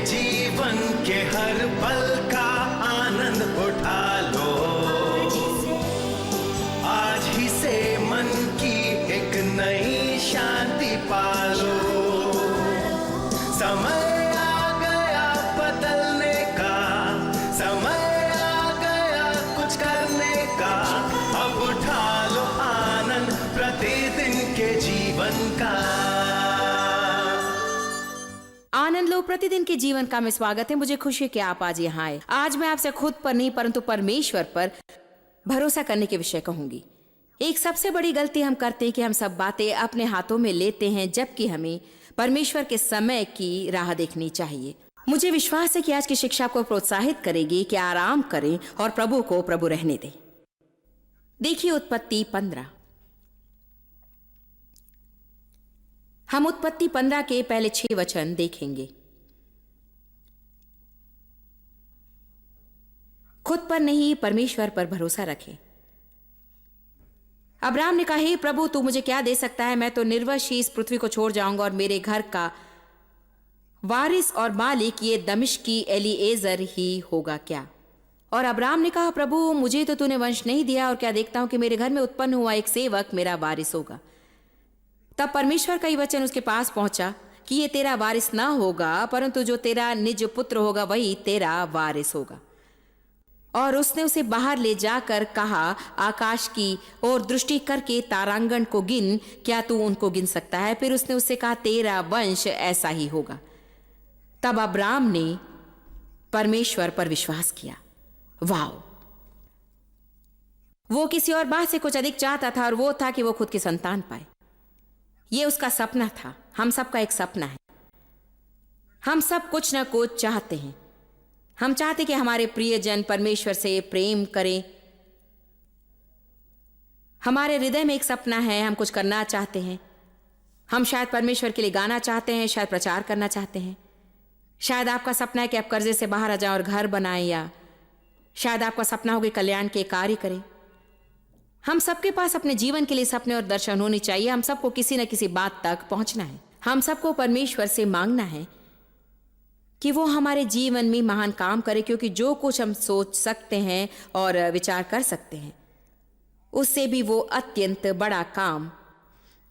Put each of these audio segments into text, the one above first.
जीवन के हर पल का आनंद उठा लो। आज ही से मन की एक नई शांति पालो। समय आ गया बदलने का, समय आ गया कुछ करने का। अब उठा लो आनंद प्रतिदिन के जीवन का। आनंद लो प्रतिदिन के जीवन का में स्वागत है। मुझे खुशी है कि आप आज यहाँ आए। आज मैं आपसे खुद पर नहीं परंतु परमेश्वर पर भरोसा करने के विषय कहूंगी। एक सबसे बड़ी गलती हम करते हैं कि हम सब बातें अपने हाथों में लेते हैं, जबकि हमें परमेश्वर के समय की राह देखनी चाहिए। मुझे विश्वास है कि आज की शिक्षा को प्रोत्साहित करेगी कि आराम करें और प्रभु को प्रभु रहने दें। देखिए उत्पत्ति 15। हम उत्पत्ति 15 के पहले 6 वचन देखेंगे। खुद पर नहीं परमेश्वर पर भरोसा रखें। अब्राहम ने कहा, हे प्रभु तू मुझे क्या दे सकता है? मैं तो निर्वंश ही इस पृथ्वी को छोड़ जाऊंगा और मेरे घर का वारिस और मालिक ये दमिश्की एलीएजर ही होगा क्या? और अब्राहम ने कहा, प्रभु मुझे तो तूने वंश नहीं दिया और क्या देखता हूं कि मेरे घर में उत्पन्न हुआ एक सेवक मेरा वारिस होगा। तब परमेश्वर का ही वचन उसके पास पहुंचा कि ये तेरा वारिस ना होगा, परंतु जो तेरा निज पुत्र होगा वही तेरा वारिस होगा। और उसने उसे बाहर ले जाकर कहा, आकाश की ओर दृष्टि करके तारांगण को गिन, क्या तू उनको गिन सकता है? फिर उसने उससे कहा, तेरा वंश ऐसा ही होगा। तब अब्राहम ने परमेश्वर पर विश्वास किया। वाओ! वो किसी और बात से कुछ अधिक चाहता था और वो था कि वो खुद की संतान पाए। ये उसका सपना था। हम सबका एक सपना है। हम सब कुछ न कुछ चाहते हैं। हम चाहते कि हमारे प्रियजन परमेश्वर से प्रेम करें। हमारे हृदय में एक सपना है, हम कुछ करना चाहते हैं। हम शायद परमेश्वर के लिए गाना चाहते हैं, शायद प्रचार करना चाहते हैं। शायद आपका सपना है कि आप कर्जे से बाहर आ जाएं और घर बनाएं, या शायद आपका सपना हो कि कल्याण के कार्य करें। हम सबके पास अपने जीवन के लिए सपने और दर्शन होनी चाहिए। हम सबको किसी न किसी बात तक पहुंचना है। हम सबको परमेश्वर से मांगना है कि वो हमारे जीवन में महान काम करे, क्योंकि जो कुछ हम सोच सकते हैं और विचार कर सकते हैं उससे भी वो अत्यंत बड़ा काम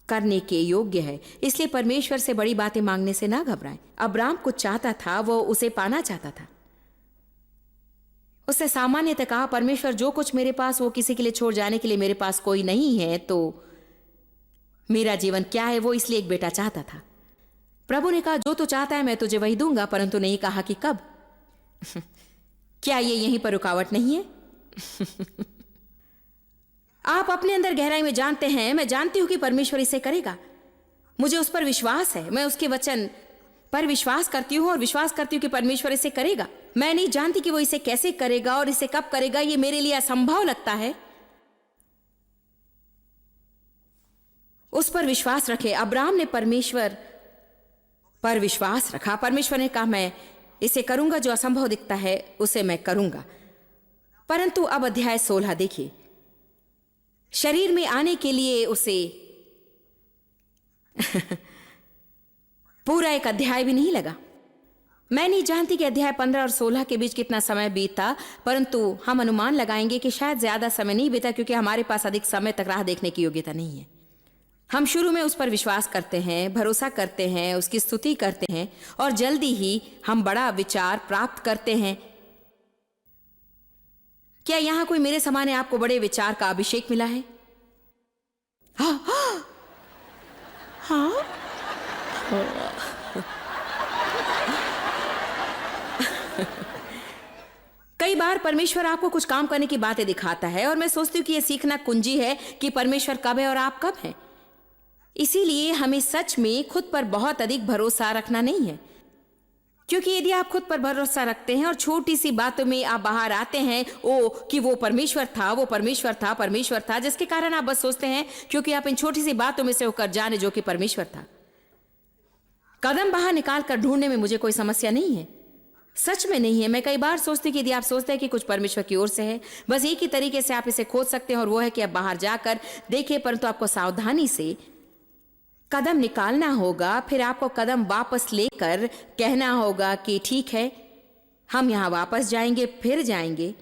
करने के योग्य है। इसलिए परमेश्वर से बड़ी बातें मांगने से ना घबराएं। अब्राहम कुछ चाहता था, वो उसे पाना चाहता था। उसने सामान्यतः कहा, परमेश्वर जो कुछ मेरे पास वो किसी के लिए छोड़ जाने के लिए मेरे पास कोई नहीं है, तो मेरा जीवन क्या है? वो इसलिए एक बेटा चाहता था। प्रभु ने कहा, जो तू चाहता है मैं तुझे वही दूंगा, परंतु नहीं कहा कि कब। क्या ये यहीं पर रुकावट नहीं है? आप अपने अंदर गहराई में जानते हैं, मैं जानती हूं कि परमेश्वर इसे करेगा। मुझे उस पर विश्वास है। मैं उसके वचन पर विश्वास करती हूं और विश्वास करती हूं कि परमेश्वर इसे करेगा। मैं नहीं जानती कि वो इसे कैसे करेगा और इसे कब करेगा। ये मेरे लिए असंभव लगता है। उस पर विश्वास रखें। अब्राहम ने परमेश्वर पर विश्वास रखा। परमेश्वर ने कहा, मैं इसे करूंगा, जो असंभव दिखता है उसे मैं करूंगा। परंतु अब अध्याय 16 देखिए। शरीर में आने के लिए उसे पूरा एक अध्याय भी नहीं लगा। मैं नहीं जानती कि अध्याय 15 और 16 के बीच कितना समय बीता, परंतु हम अनुमान लगाएंगे कि शायद ज्यादा समय नहीं बीता, क्योंकि हमारे पास अधिक समय तक राह देखने की योग्यता नहीं है। हम शुरू में उस पर विश्वास करते हैं, भरोसा करते हैं, उसकी स्तुति करते हैं और जल्दी ही हम बड़ा विचार प्राप्त करते हैं। क्या यहां कोई मेरे समान है? आपको बड़े विचार का अभिषेक मिला है? हाँ, हाँ, हाँ। कई बार परमेश्वर आपको कुछ काम करने की बातें दिखाता है और मैं सोचती हूँ कि यह सीखना कुंजी है कि परमेश्वर कब है और आप कब हैं। इसीलिए हमें सच में खुद पर बहुत अधिक भरोसा रखना नहीं है, क्योंकि यदि आप खुद पर भरोसा रखते हैं और छोटी सी बातों में आप बाहर आते हैं कि वो परमेश्वर था, वो परमेश्वर था, परमेश्वर था, जिसके कारण आप बस सोचते हैं क्योंकि आप इन छोटी सी बातों में से होकर जाने जो कि परमेश्वर था। कदम बाहर निकाल कर ढूंढने में मुझे कोई समस्या नहीं है, सच में नहीं है। मैं कई बार सोचती हूँ कि यदि आप सोचते हैं कि कुछ परमेश्वर की ओर से है, बस एक ही तरीके से आप इसे खोज सकते हैं और वो है कि आप बाहर जाकर देखिए, परंतु आपको सावधानी से कदम निकालना होगा, फिर आपको कदम वापस लेकर कहना होगा कि ठीक है, हम यहां वापस जाएंगे, फिर जाएंगे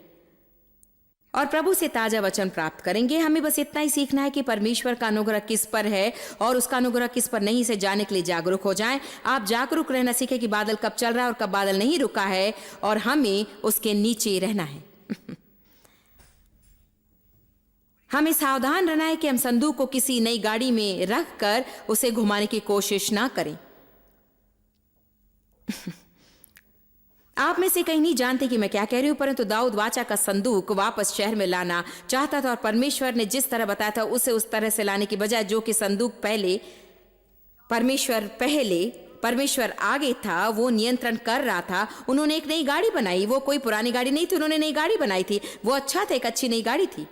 और प्रभु से ताजा वचन प्राप्त करेंगे। हमें बस इतना ही सीखना है कि परमेश्वर का अनुग्रह किस पर है और उसका अनुग्रह किस पर नहीं, से जानने के लिए जागरूक हो जाएं। आप जागरूक रहना सीखें कि बादल कब चल रहा है और कब बादल नहीं रुका है, और हमें उसके नीचे रहना है। हमें सावधान रहना है कि हम संदूक को किसी नई गाड़ी में रखकर उसे घुमाने की कोशिश ना करें। आप में से कहीं नहीं जानते कि मैं क्या कह रही हूं, परंतु दाऊद वाचा का संदूक वापस शहर में लाना चाहता था और परमेश्वर ने जिस तरह बताया था उसे उस तरह से लाने की बजाय, जो कि संदूक परमेश्वर आगे था, वो नियंत्रण कर रहा था। उन्होंने एक नई गाड़ी बनाई, वो कोई पुरानी गाड़ी नहीं थी, उन्होंने नई गाड़ी बनाई थी। वो अच्छा था, एक अच्छी नई गाड़ी थी,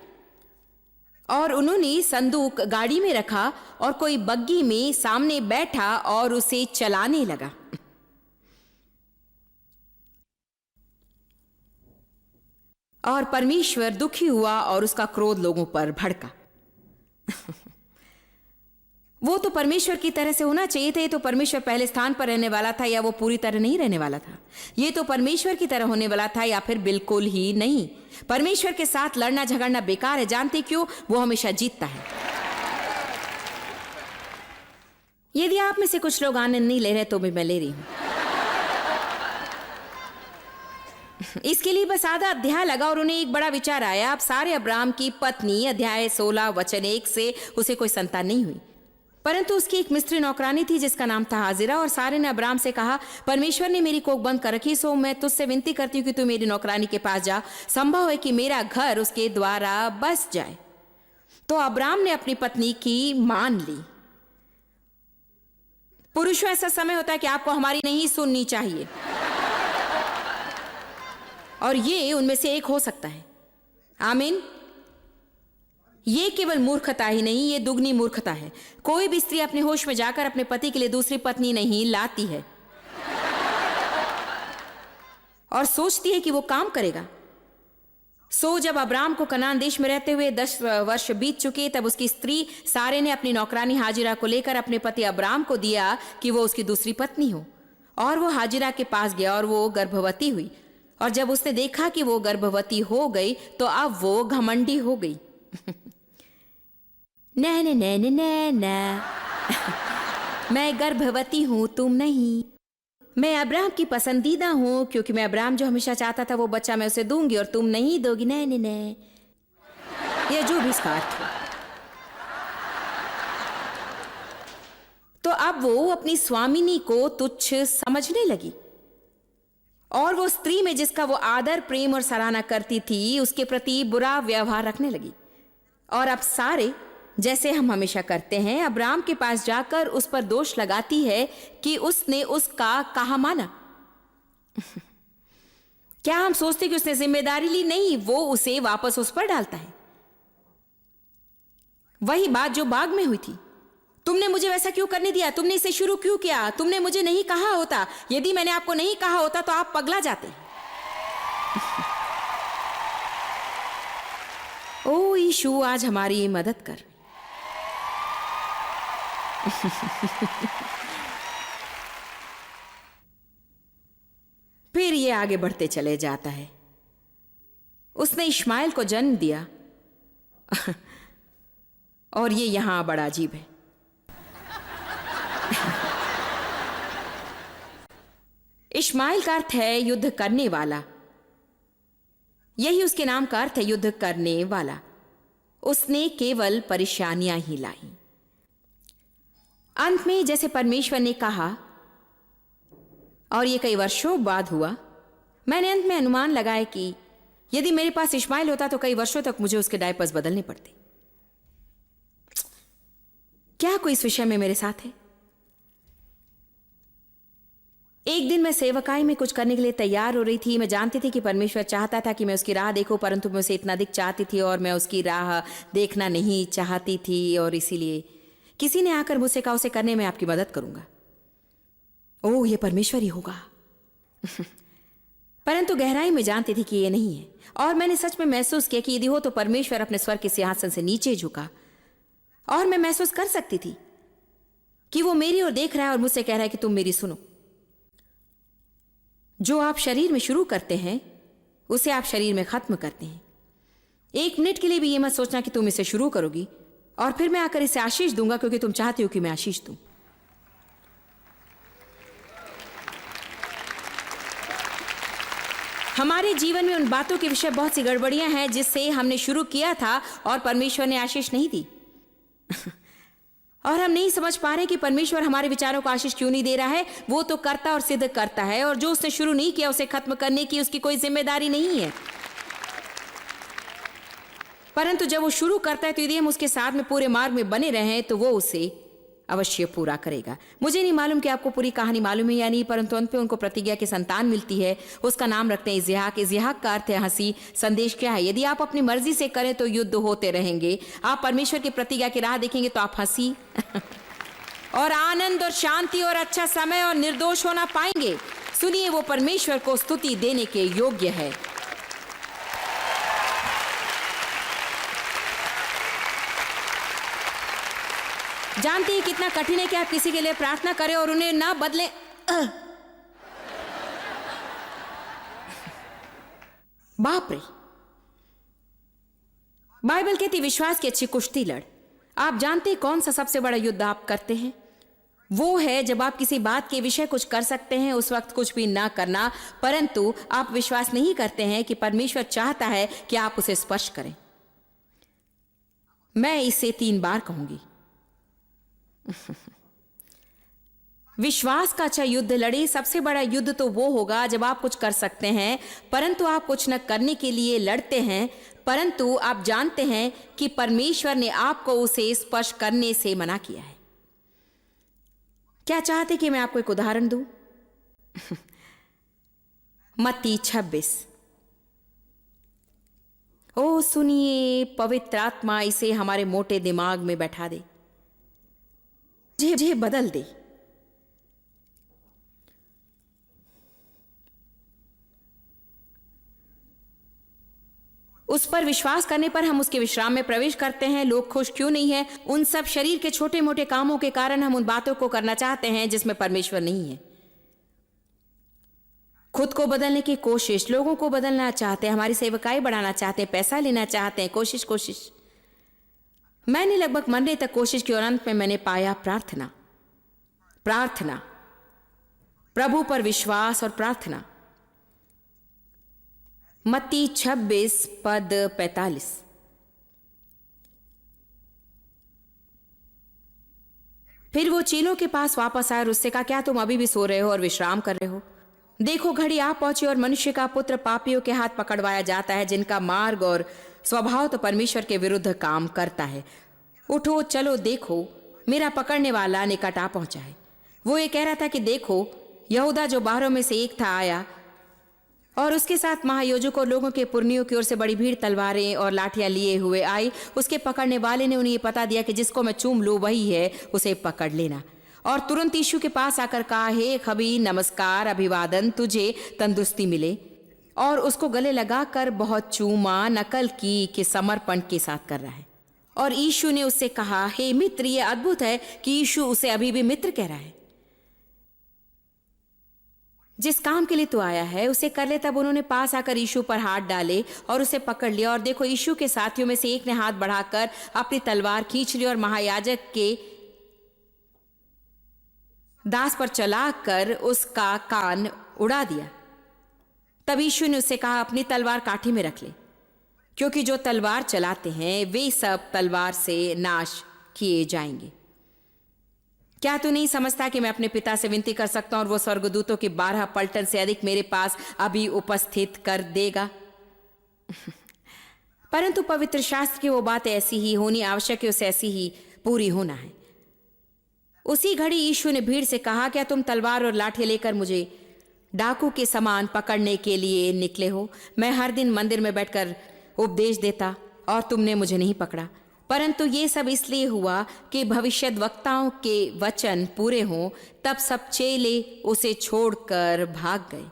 और उन्होंने संदूक गाड़ी में रखा और कोई बग्गी में सामने बैठा और उसे चलाने लगा। और परमेश्वर दुखी हुआ और उसका क्रोध लोगों पर भड़का। वो तो परमेश्वर की तरह से होना चाहिए था। ये तो परमेश्वर पहले स्थान पर रहने वाला था, या वो पूरी तरह नहीं रहने वाला था। ये तो परमेश्वर की तरह होने वाला था, या फिर बिल्कुल ही नहीं। परमेश्वर के साथ लड़ना झगड़ना बेकार है। जानते क्यों? वो हमेशा जीतता है। यदि आप में से कुछ लोग आनंद नहीं ले रहे तो भी मैं ले रही हूं। इसके लिए बस आधा अध्याय लगा और उन्हें एक बड़ा विचार आया। अब सारे अब्राहम की पत्नी, अध्याय 16 वचन 1 से, उसे कोई संतान नहीं हुई, परंतु उसकी एक मिस्त्री नौकरानी थी जिसका नाम था हाजिरा। और सारे ने अब्राहम से कहा, परमेश्वर ने मेरी कोख बंद कर रखी, सो मैं तुझसे विनती करती हूँ कि तू मेरी नौकरानी के पास जा। संभव है कि मेरा घर उसके द्वारा बस जाए। तो अब्राहम ने अपनी पत्नी की मान ली। पुरुषों, ऐसा समय होता है कि आपको हमारी नहीं सुननी चाहिए, और ये उनमें से एक हो सकता है। आमीन। ये केवल मूर्खता ही नहीं, ये दुगनी मूर्खता है। कोई भी स्त्री अपने होश में जाकर अपने पति के लिए दूसरी पत्नी नहीं लाती है और सोचती है कि वो काम करेगा। सो जब अब्राम को कनान देश में रहते हुए 10 वर्ष बीत चुके, तब उसकी स्त्री सारे ने अपनी नौकरानी हाजिरा को लेकर अपने पति अब्राम को दिया कि वो उसकी दूसरी पत्नी हो। और वो हाजिरा के पास गया और वो गर्भवती हुई। और जब उसने देखा कि वो गर्भवती हो गई, तो अब वो घमंडी हो गई। न न न न न मैं गर्भवती हूं, तुम नहीं। मैं अब्राहम की पसंदीदा हूं, क्योंकि मैं अब्राहम जो हमेशा चाहता था वो बच्चा मैं उसे दूंगी और तुम नहीं दोगी। न न न, यह जो भी इसका अर्थ हो। तो अब वो अपनी स्वामिनी को तुच्छ समझने लगी, और वो स्त्री में जिसका वो आदर, प्रेम और सराहना करती थी, उसके प्रति बुरा व्यवहार रखने लगी। और अब सारे, जैसे हम हमेशा करते हैं, अब्राहम के पास जाकर उस पर दोष लगाती है कि उसने उसका कहा माना। क्या हम सोचते कि उसने जिम्मेदारी ली? नहीं, वो उसे वापस उस पर डालता है। वही बात जो बाग में हुई थी। तुमने मुझे वैसा क्यों करने दिया? तुमने इसे शुरू क्यों किया? तुमने मुझे नहीं कहा होता। यदि मैंने आपको नहीं कहा होता तो आप पगला जाते। ओ यीशु, आज हमारी मदद कर। फिर ये आगे बढ़ते चले जाता है। उसने इश्माइल को जन्म दिया। और ये यहां बड़ा अजीब है। इश्माइल का अर्थ है युद्ध करने वाला। यही उसके नाम का अर्थ है, युद्ध करने वाला। उसने केवल परेशानियां ही लाई। अंत में जैसे परमेश्वर ने कहा, और ये कई वर्षों बाद हुआ, मैंने अंत में अनुमान लगाया कि यदि मेरे पास इश्माइल होता तो कई वर्षों तक मुझे उसके डायपर्स बदलने पड़ते। क्या कोई इस विषय में मेरे साथ है? एक दिन मैं सेवकाई में कुछ करने के लिए तैयार हो रही थी। मैं जानती थी कि परमेश्वर चाहता था कि मैं उसकी राह देखूं, परंतु मैं उसे इतना अधिक चाहती थी और मैं उसकी राह देखना नहीं चाहती थी, और इसीलिए किसी ने आकर मुझसे कहा, उसे करने में आपकी मदद करूंगा। ओह, ये परमेश्वर ही होगा। परंतु गहराई में जानती थी कि ये नहीं है, और मैंने सच में महसूस किया कि यदि हो तो परमेश्वर अपने स्वर्ग के सिंहासन से नीचे झुका, और मैं महसूस कर सकती थी कि वो मेरी ओर देख रहा है और मुझसे कह रहा है कि तुम मेरी सुनो। जो आप शरीर में शुरू करते हैं उसे आप शरीर में खत्म करते हैं। 1 मिनट के लिए भी ये मत सोचना कि तुम इसे शुरू करोगी और फिर मैं आकर इसे आशीष दूंगा क्योंकि तुम चाहती हो कि मैं आशीष दूं। हमारे जीवन में उन बातों के विषय बहुत सी गड़बड़ियां हैं जिससे हमने शुरू किया था और परमेश्वर ने आशीष नहीं दी। और हम नहीं समझ पा रहे कि परमेश्वर हमारे विचारों को आशीष क्यों नहीं दे रहा है। वो तो करता और सिद्ध करता है, और जो उसने शुरू नहीं किया उसे खत्म करने की उसकी कोई जिम्मेदारी नहीं है। परंतु जब वो शुरू करता है तो यदि हम उसके साथ में पूरे मार्ग में बने रहें तो वो उसे अवश्य पूरा करेगा। मुझे नहीं मालूम कि आपको पूरी कहानी मालूम है या नहीं, परंतु अंत में उनको प्रतिज्ञा की संतान मिलती है। उसका नाम रखते हैं इज़हाक। इज़हाक का अर्थ है हंसी। संदेश क्या है? यदि आप अपनी मर्जी से करें तो युद्ध होते रहेंगे। आप परमेश्वर की प्रतिज्ञा की राह देखेंगे तो आप हंसी और आनंद और शांति और अच्छा समय और निर्दोष होना पाएंगे। सुनिए, वो परमेश्वर को स्तुति देने के योग्य है। जानते हैं कितना कठिन है कि आप किसी के लिए प्रार्थना करें और उन्हें ना बदलें। बाप रे! बाइबल कहती विश्वास की अच्छी कुश्ती लड़। आप जानते हैं कौन सा सबसे बड़ा युद्ध आप करते हैं? वो है जब आप किसी बात के विषय कुछ कर सकते हैं उस वक्त कुछ भी ना करना, परंतु आप विश्वास नहीं करते हैं कि परमेश्वर चाहता है कि आप उसे स्पर्श करें। मैं इसे 3 बार कहूंगी। विश्वास का अच्छा युद्ध लड़े। सबसे बड़ा युद्ध तो वो होगा जब आप कुछ कर सकते हैं परंतु आप कुछ न करने के लिए लड़ते हैं, परंतु आप जानते हैं कि परमेश्वर ने आपको उसे स्पर्श करने से मना किया है। क्या चाहते कि मैं आपको एक उदाहरण दूं? मत्ती 26। ओ सुनिए, पवित्र आत्मा इसे हमारे मोटे दिमाग में बैठा दे, मुझे बदल दे। उस पर विश्वास करने पर हम उसके विश्राम में प्रवेश करते हैं। लोग खुश क्यों नहीं है? उन सब शरीर के छोटे मोटे कामों के कारण हम उन बातों को करना चाहते हैं जिसमें परमेश्वर नहीं है। खुद को बदलने की कोशिश, लोगों को बदलना चाहते हैं, हमारी सेवकाई बढ़ाना चाहते हैं, पैसा लेना चाहते हैं। कोशिश। मैंने लगभग मरने तक कोशिश की और अंत में मैंने पाया प्रार्थना, प्रभु पर विश्वास और प्रार्थना। मत्ती 26 पद 45। फिर वो चेलों के पास वापस आए और उससे कहा, क्या तुम अभी भी सो रहे हो और विश्राम कर रहे हो? देखो, घड़ी आ पहुंची और मनुष्य का पुत्र पापियों के हाथ पकड़वाया जाता है, जिनका मार्ग और स्वभाव तो परमेश्वर के विरुद्ध काम करता है। उठो, चलो, देखो, मेरा पकड़ने वाला निकट आ पहुंचा है। वो ये कह रहा था कि देखो, यहूदा जो बाहरों में से एक था आया और उसके साथ महायोजकों और लोगों के पुरनियों की ओर से बड़ी भीड़ तलवारें और लाठियां लिए हुए आई। उसके पकड़ने वाले ने उन्हें ये पता दिया कि जिसको मैं चूम लूं वही है, उसे पकड़ लेना। और तुरंत यीशु के पास आकर कहा, हे खबी, नमस्कार, अभिवादन, तुझे तंदुरुस्ती मिले। और उसको गले लगाकर बहुत चूमा, नकल की कि समर्पण के साथ कर रहा है। और यीशु ने उससे कहा, हे मित्र। ये अद्भुत है कि यीशु उसे अभी भी मित्र कह रहा है। जिस काम के लिए तू आया है उसे कर ले। तब उन्होंने पास आकर यीशु पर हाथ डाले और उसे पकड़ लिया। और देखो, यीशु के साथियों में से एक ने हाथ बढ़ाकर अपनी तलवार खींच ली और महायाजक के दास पर चलाकर उसका कान उड़ा दिया। तब यीशु ने उससे कहा, अपनी तलवार काठी में रख ले, क्योंकि जो तलवार चलाते हैं वे सब तलवार से नाश किए जाएंगे। क्या तू नहीं समझता कि मैं अपने पिता से विनती कर सकता हूं और वो स्वर्गदूतों की 12 पलटन से अधिक मेरे पास अभी उपस्थित कर देगा? परंतु पवित्र शास्त्र की वो बात ऐसी ही होनी आवश्यक है, उसे ऐसी ही पूरी होना है। उसी घड़ी यीशु ने भीड़ से कहा, क्या तुम तलवार और लाठी लेकर मुझे डाकू के समान पकड़ने के लिए निकले हो? मैं हर दिन मंदिर में बैठकर उपदेश देता और तुमने मुझे नहीं पकड़ा, परंतु ये सब इसलिए हुआ कि भविष्यद्वक्ताओं के वचन पूरे हों। तब सब चेले उसे छोड़कर भाग गए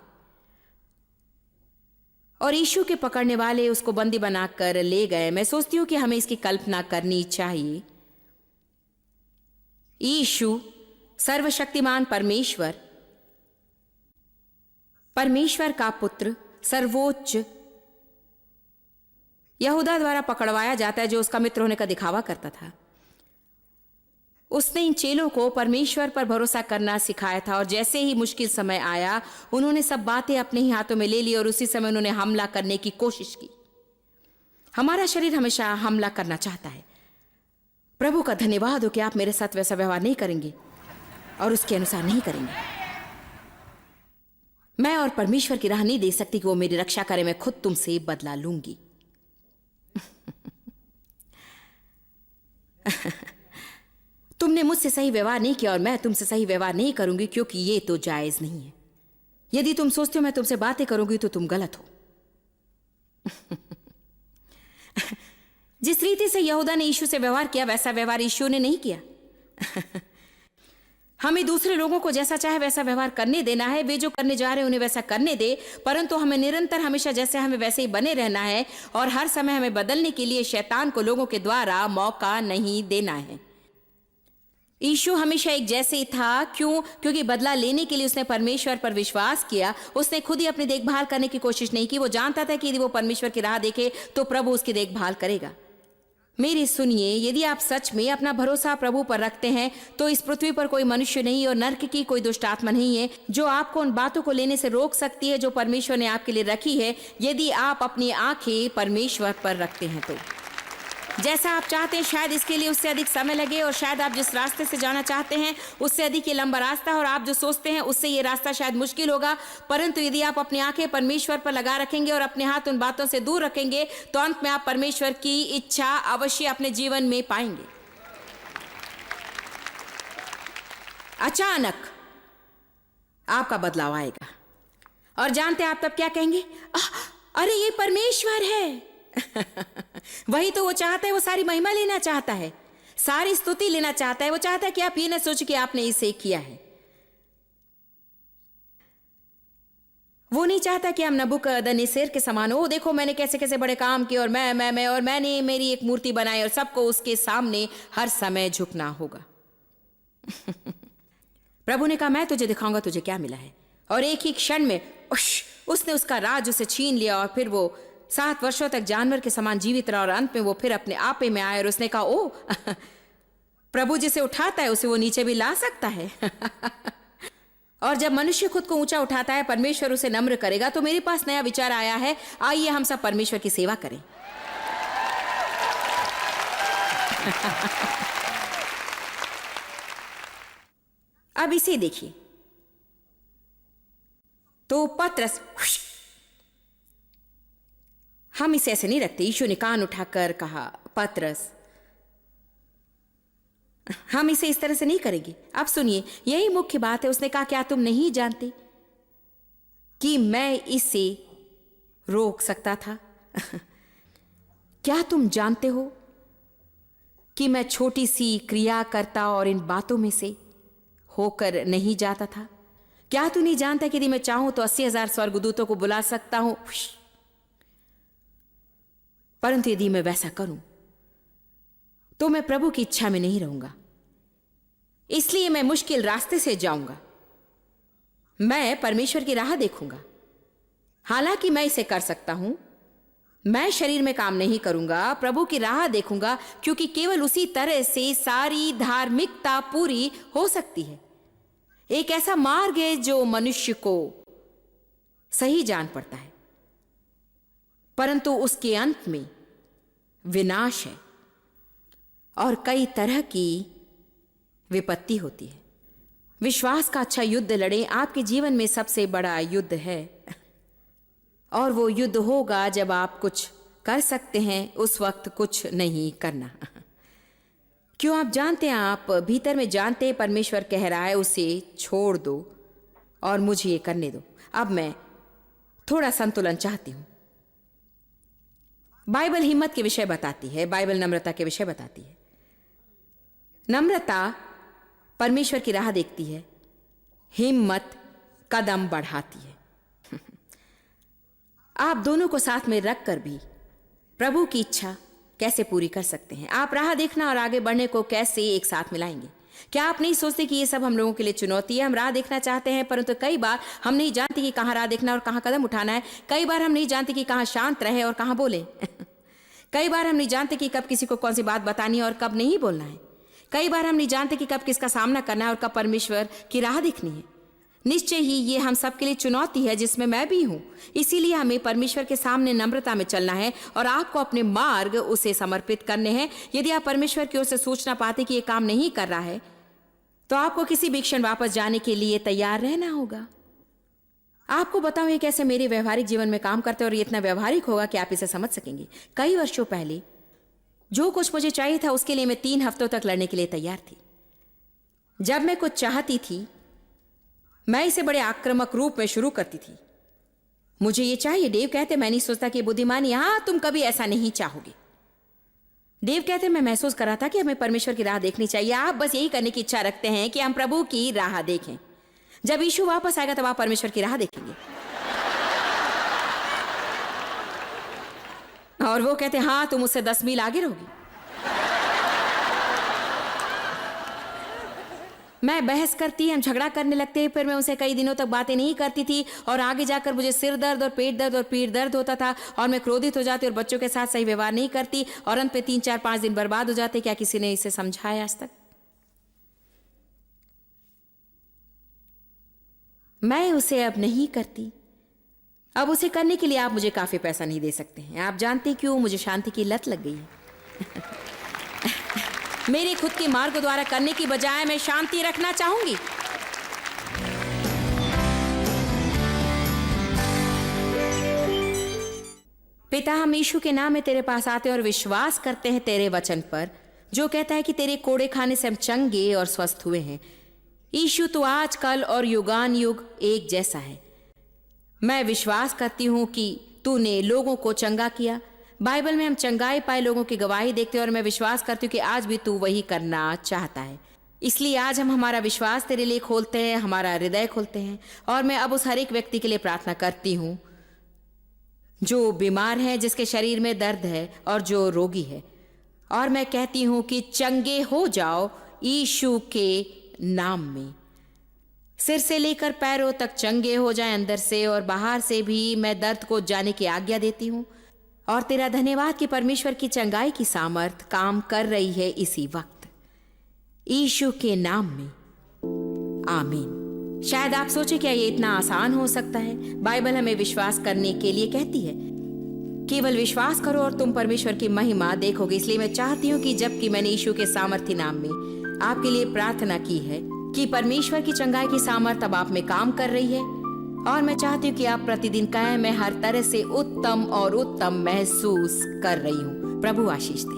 और यीशु के पकड़ने वाले उसको बंदी बनाकर ले गए। मैं सोचती हूं कि हमें इसकी कल्पना करनी चाहिए। यीशु सर्वशक्तिमान परमेश्वर, परमेश्वर का पुत्र, सर्वोच्च यहूदा द्वारा पकड़वाया जाता है, जो उसका मित्र होने का दिखावा करता था। उसने इन चेलों को परमेश्वर पर भरोसा करना सिखाया था, और जैसे ही मुश्किल समय आया उन्होंने सब बातें अपने ही हाथों में ले ली और उसी समय उन्होंने हमला करने की कोशिश की। हमारा शरीर हमेशा हमला करना चाहता है। प्रभु का धन्यवाद हो कि आप मेरे साथ वैसा व्यवहार नहीं करेंगे और उसके अनुसार नहीं करेंगे। मैं और परमेश्वर की राह नहीं दे सकती कि वो मेरी रक्षा करे। मैं खुद तुमसे बदला लूंगी। तुमने मुझसे सही व्यवहार नहीं किया और मैं तुमसे सही व्यवहार नहीं करूंगी, क्योंकि ये तो जायज नहीं है। यदि तुम सोचते हो मैं तुमसे बातें करूंगी तो तुम गलत हो। जिस रीति से यहूदा ने यीशु से व्यवहार किया, वैसा व्यवहार यीशु ने नहीं किया। हमें दूसरे लोगों को जैसा चाहे वैसा व्यवहार करने देना है। वे जो करने जा रहे हैं उन्हें वैसा करने दे, परंतु हमें निरंतर हमेशा जैसे हमें वैसे ही बने रहना है, और हर समय हमें बदलने के लिए शैतान को लोगों के द्वारा मौका नहीं देना है। यीशु हमेशा एक जैसे ही था। क्यों? क्योंकि बदला लेने के लिए उसने परमेश्वर पर विश्वास किया। उसने खुद ही अपनी देखभाल करने की कोशिश नहीं की। वो जानता था कि यदि वो परमेश्वर की राह देखे तो प्रभु उसकी देखभाल करेगा। मेरी सुनिए, यदि आप सच में अपना भरोसा प्रभु पर रखते हैं तो इस पृथ्वी पर कोई मनुष्य नहीं और नरक की कोई दुष्ट आत्मा नहीं है जो आपको उन बातों को लेने से रोक सकती है जो परमेश्वर ने आपके लिए रखी है, यदि आप अपनी आंखें परमेश्वर पर रखते हैं तो। जैसा आप चाहते हैं शायद इसके लिए उससे अधिक समय लगे, और शायद आप जिस रास्ते से जाना चाहते हैं उससे अधिक ये लंबा रास्ता है, और आप जो सोचते हैं उससे ये रास्ता शायद मुश्किल होगा, परंतु यदि आप अपनी आंखें परमेश्वर पर लगा रखेंगे और अपने हाथ उन बातों से दूर रखेंगे तो अंत में आप परमेश्वर की इच्छा अवश्य अपने जीवन में पाएंगे। अचानक आपका बदलाव आएगा, और जानते हैं आप तब क्या कहेंगे? अरे ये परमेश्वर है। वही तो वो चाहता है। वो सारी महिमा लेना चाहता है, सारी स्तुति लेना चाहता है। वो चाहता है कि आप ये ना सोचो कि आपने इसे किया है। वो नहीं चाहता कि हम नबूकदनेस्सर के समान हो, देखो मैंने कैसे कैसे बड़े काम किए, और मैं और मैंने मेरी एक मूर्ति बनाई, और सबको उसके सामने हर समय झुकना होगा। प्रभु ने कहा मैं तुझे दिखाऊंगा तुझे क्या मिला है, और एक ही क्षण में उसने उसका राज उसे छीन लिया, और फिर वो 7 वर्षों तक जानवर के समान जीवित रहा, और अंत में वो फिर अपने आपे में आए, और उसने कहा ओ प्रभु जिसे उठाता है उसे वो नीचे भी ला सकता है। और जब मनुष्य खुद को ऊंचा उठाता है परमेश्वर उसे नम्र करेगा। तो मेरे पास नया विचार आया है, आइए हम सब परमेश्वर की सेवा करें। अब इसे देखिए, तो पतरस, हम इसे ऐसे नहीं रखते। यीशु ने कान उठाकर कहा पतरस, हम इसे इस तरह से नहीं करेंगे। अब सुनिए, यही मुख्य बात है। उसने कहा क्या तुम नहीं जानते कि मैं इसे रोक सकता था? क्या तुम जानते हो कि मैं छोटी सी क्रिया करता और इन बातों में से होकर नहीं जाता था? क्या तू नहीं जानता कि यदि मैं चाहूं तो 80,000 स्वर्गदूतों को बुला सकता हूं, परंतु यदि मैं वैसा करूं तो मैं प्रभु की इच्छा में नहीं रहूंगा। इसलिए मैं मुश्किल रास्ते से जाऊंगा, मैं परमेश्वर की राह देखूंगा। हालांकि मैं इसे कर सकता हूं, मैं शरीर में काम नहीं करूंगा, प्रभु की राह देखूंगा, क्योंकि केवल उसी तरह से सारी धार्मिकता पूरी हो सकती है। एक ऐसा मार्ग है जो मनुष्य को सही जान पड़ता है, परंतु उसके अंत में विनाश है और कई तरह की विपत्ति होती है। विश्वास का अच्छा युद्ध लड़ें। आपके जीवन में सबसे बड़ा युद्ध है, और वो युद्ध होगा जब आप कुछ कर सकते हैं उस वक्त कुछ नहीं करना। क्यों? आप जानते हैं, आप भीतर में जानते हैं परमेश्वर कह रहा है उसे छोड़ दो और मुझे ये करने दो। अब मैं थोड़ा संतुलन चाहती हूं। बाइबल हिम्मत के विषय बताती है, बाइबल नम्रता के विषय बताती है। नम्रता परमेश्वर की राह देखती है, हिम्मत कदम बढ़ाती है। आप दोनों को साथ में रखकर भी प्रभु की इच्छा कैसे पूरी कर सकते हैं? आप राह देखना और आगे बढ़ने को कैसे एक साथ मिलाएंगे? क्या आप नहीं सोचते कि ये सब हम लोगों के लिए चुनौती है? हम राह देखना चाहते हैं, परंतु कई बार हम नहीं जानते कि कहाँ राह देखना और कहाँ कदम उठाना है। कई बार हम नहीं जानते कि कहाँ शांत रहे और कहाँ बोले। कई बार हम नहीं जानते कि कब किसी को कौन सी बात बतानी है और कब नहीं बोलना है। कई बार हम नहीं जानते कि कब किसका सामना करना है और कब परमेश्वर की राह देखनी है। निश्चय ही ये हम सब के लिए चुनौती है, जिसमें मैं भी हूँ। इसीलिए हमें परमेश्वर के सामने नम्रता में चलना है और आपको अपने मार्ग उसे समर्पित करने हैं। यदि आप परमेश्वर की ओर से सोचना पाते कि ये काम नहीं कर रहा है, तो आपको किसी भी क्षण वापस जाने के लिए तैयार रहना होगा। आपको बताऊं ये कैसे मेरे व्यवहारिक जीवन में काम करते हैं, और ये इतना व्यवहारिक होगा कि आप इसे समझ सकेंगे। कई वर्षों पहले जो कुछ मुझे चाहिए था उसके लिए मैं 3 हफ्तों तक लड़ने के लिए तैयार थी। जब मैं कुछ चाहती थी, मैं इसे बड़े आक्रामक रूप में शुरू करती थी। मुझे ये चाहिए। डेव कहते, मैं नहीं सोचता कि बुद्धिमानी, हाँ तुम कभी ऐसा नहीं चाहोगे। देव कहते, मैं महसूस कर रहा था कि हमें परमेश्वर की राह देखनी चाहिए। आप बस यही करने की इच्छा रखते हैं कि हम प्रभु की राह देखें। जब यीशु वापस आएगा तब आप परमेश्वर की राह देखेंगे। और वो कहते, हाँ तुम उससे 10 मील आगे रहोगी। मैं बहस करती, हम झगड़ा करने लगते, फिर मैं उनसे कई दिनों तक बातें नहीं करती थी और आगे जाकर मुझे सिर दर्द और पेट दर्द और पीठ दर्द होता था और मैं क्रोधित हो जाती और बच्चों के साथ सही व्यवहार नहीं करती और अंत पे 3, 4, 5 दिन बर्बाद हो जाते। क्या किसी ने इसे समझाया आज तक? मैं उसे अब नहीं करती। अब उसे करने के लिए आप मुझे काफी पैसा नहीं दे सकते हैं। आप जानते क्यों? मुझे शांति की लत लग गई है। मेरे खुद के मार्ग द्वारा करने की बजाय मैं शांति रखना चाहूंगी। पिता, हम यीशु के नाम में तेरे पास आते हैं और विश्वास करते हैं तेरे वचन पर, जो कहता है कि तेरे कोड़े खाने से हम चंगे और स्वस्थ हुए हैं। यीशु, तू आज, कल और युगान युग एक जैसा है। मैं विश्वास करती हूं कि तूने लोगों को चंगा किया। बाइबल में हम चंगाई पाए लोगों की गवाही देखते हैं और मैं विश्वास करती हूँ कि आज भी तू वही करना चाहता है। इसलिए आज हम हमारा विश्वास तेरे लिए खोलते हैं, हमारा हृदय खोलते हैं। और मैं अब उस हर एक व्यक्ति के लिए प्रार्थना करती हूँ जो बीमार है, जिसके शरीर में दर्द है और जो रोगी है। और मैं कहती हूँ कि चंगे हो जाओ यीशु के नाम में। सिर से लेकर पैरों तक चंगे हो जाए, अंदर से और बाहर से भी। मैं दर्द को जाने की आज्ञा देती हूँ और तेरा धन्यवाद कि परमेश्वर की चंगाई की सामर्थ काम कर रही है इसी वक्त, यीशु के नाम में, आमीन। शायद आप सोचे क्या ये इतना आसान हो सकता है? बाइबल हमें विश्वास करने के लिए कहती है, केवल विश्वास करो और तुम परमेश्वर की महिमा देखोगे। इसलिए मैं चाहती हूँ कि जबकि मैंने यीशु के सामर्थी नाम में आपके लिए प्रार्थना की है कि परमेश्वर की चंगाई की सामर्थ अब आप में काम कर रही है, और मैं चाहती हूँ कि आप प्रतिदिन कहें, मैं हर तरह से उत्तम और उत्तम महसूस कर रही हूँ। प्रभु आशीष दे।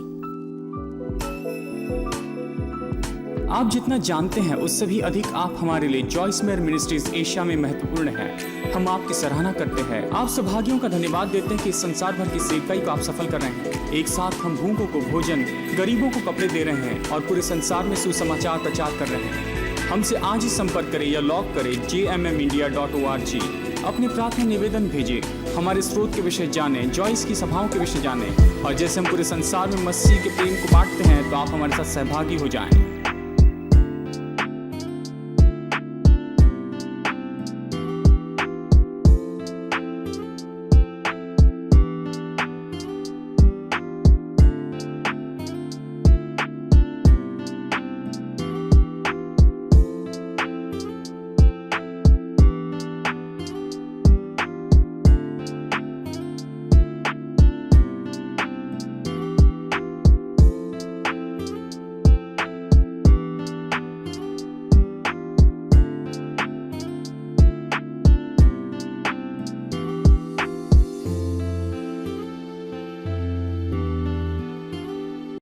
आप जितना जानते हैं उससे भी अधिक आप हमारे लिए जॉयस मेयर मिनिस्ट्रीज एशिया में महत्वपूर्ण है। हम आपकी सराहना करते हैं। आप सौभाग्यों का धन्यवाद देते हैं कि इस संसार भर की सेवकाई को आप सफल कर रहे हैं। एक साथ हम भूखों को भोजन, गरीबों को कपड़े दे रहे हैं और पूरे संसार में सुसमाचार प्रचार कर रहे हैं। हमसे आज ही संपर्क करें या लॉग करें jmmindia.org। अपने प्रार्थना निवेदन भेजें, हमारे स्रोत के विषय जानें, जॉयस की सभाओं के विषय जानें, और जैसे हम पूरे संसार में मसीह के प्रेम को बांटते हैं, तो आप हमारे साथ सहभागी हो जाएं।